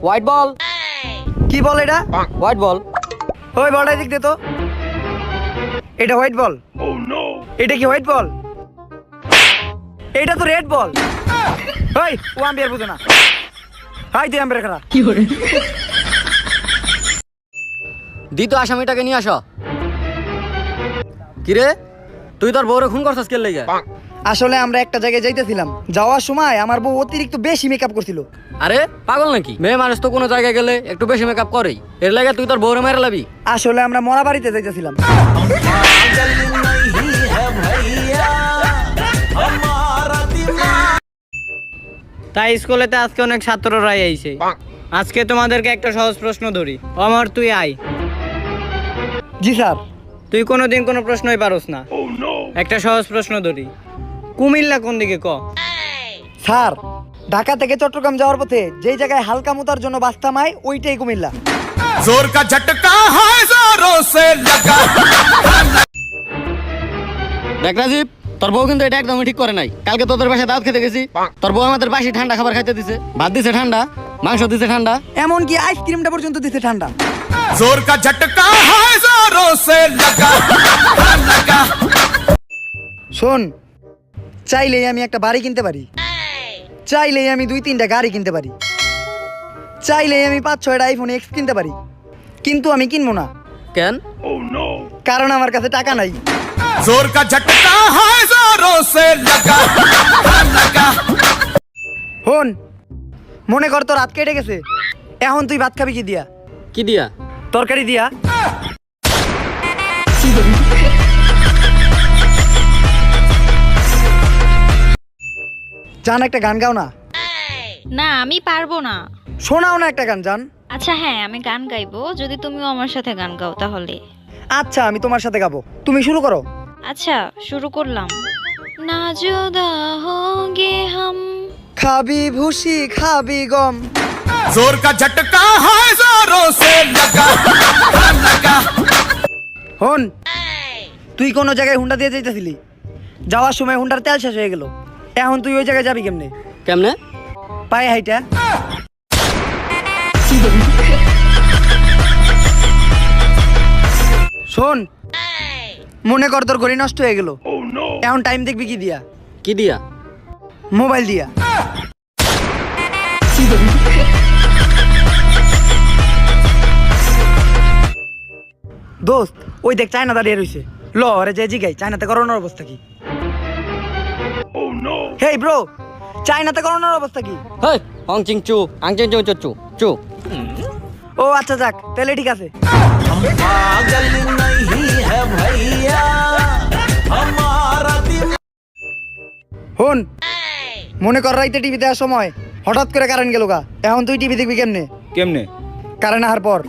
White ball. কি বল এটা? White ball. ওই বলটা দিক দে তো। এটা হোয়াইট বল। এটা কি হোয়াইট বল? এটা তো রেড বল। ওই ও আম্পায়ার বুঝো না। হাই তুই আম্পায়ার খেলা। দ্বিত আসামিটাকে নিয়ে আসো। কিরে তুই তোর বউরে খুন করছিস কে লেগে? আসলে আমরা একটা জায়গায় যাইতেছিলাম, যাওয়ার সময় আমার বউ অতিরিক্ত বেশি মেকআপ করছিল। আরে পাগল নাকি? মেয়ে মানুষ তো কোনো জায়গায় গেলে একটু বেশি মেকআপ করেই, এর লাগে তুই তোর বউরে মেরে লাবি? আসলে আমরা মরা বাড়িতে যাইতেছিলাম। তাই স্কুলেতে আজকে অনেক ছাত্ররাই আইছে। আজকে তোমাদেরকে একটা সহজ প্রশ্ন ধরি। অমর তুই আয়। জি স্যার। তুই কোনোদিন কোনো প্রশ্নই পারোস না। একটা সহজ প্রশ্ন ধরি, কুমিল্লা কোন দিকে ক? স্যার, ঢাকা থেকে চট্টগ্রাম যাওয়ার পথে যেই জায়গায় হালকা মুতার জন্য বাস থামায় ওইটাই কুমিল্লা। जोर का झटका है जोरों से लगा। দেখ রাজীব, তোর বউ কিন্তু এটা একদমই ঠিক করে নাই। কালকে তোদের বাসায় দাওয়াত খেতে গেছি, তোর বউ আমাদের বাসি ঠান্ডা খাবার খাইতে দিছে। ভাত দিছে ঠান্ডা, মাংস দিছে ঠান্ডা, এমনকি আইসক্রিমটা পর্যন্ত দিছে ঠান্ডা। जोर का झटका है जोरों से लगा लगा। শোন, চাইলেই আমি একটা বাড়ি কিনতে পারি, চাইলেই আমি 2-3টা গাড়ি কিনতে পারি, চাইলেই আমি 5-6টা আইফোন এক্স কিনতে পারি, কিন্তু আমি কিনবো না। কেন? কারণ আমার কাছে টাকা নাই। जोर का झटका है जोरों से लगा लगा। হন, মনে কর তোর রাত কেটে গেছে, এখন তুই ভাত খাবি কি দিয়া? কি দিয়া? তরকারি দিয়া। জান একটা গান গাও না। না আমি পারবো না। শোনাও না একটা গান জান। আচ্ছা হ্যাঁ আমি গান গাইবো যদি তুমিও আমার সাথে গান গাও তাহলে। আচ্ছা আমি তোমার সাথে গাবো, তুমি শুরু করো। আচ্ছা শুরু করলাম। না জুদা হোগে হাম। খাবি ভুসি খাবি গম। जोर का झटका है जोरों से लगा लगा। হন, তুই কোন জায়গায় হুন্ডা দিয়ে যাইতেছিলি, যাওয়ার সময় হুন্ডার তেল শেষ হয়ে গেল, এখন তুই ওই জায়গায় যাবি কেমনে? কেমনে? পায়ে হাইটা। শোন, মনে কর তোর ঘড়ি নষ্ট হয়ে গেল, এখন টাইম দেখবি কি দিয়া? কি দিয়া? মোবাইল দিয়া। দোস্ত ওই দেখ চায়না দাঁড়িয়ে রইছে, ল আরে যে জিগাই চায়নাতে করোনার অবস্থা কি? হেই ব্রো, চায়নাতে করোনার অবস্থা কি? হেই অং চিং চু আং চিং চু চু চু। ও আচ্ছা যাক, তাহলে ঠিক আছে। पागल नहीं है भैया हमारा दिल। হন, মনে কর রাইতে টিভি দেওয়ার সময় হঠাৎ করে কারেন্ট গেল গা, এখন তুই টিভি দেখবি কেমনে? কেমনে? কারেন্ট আসার পর।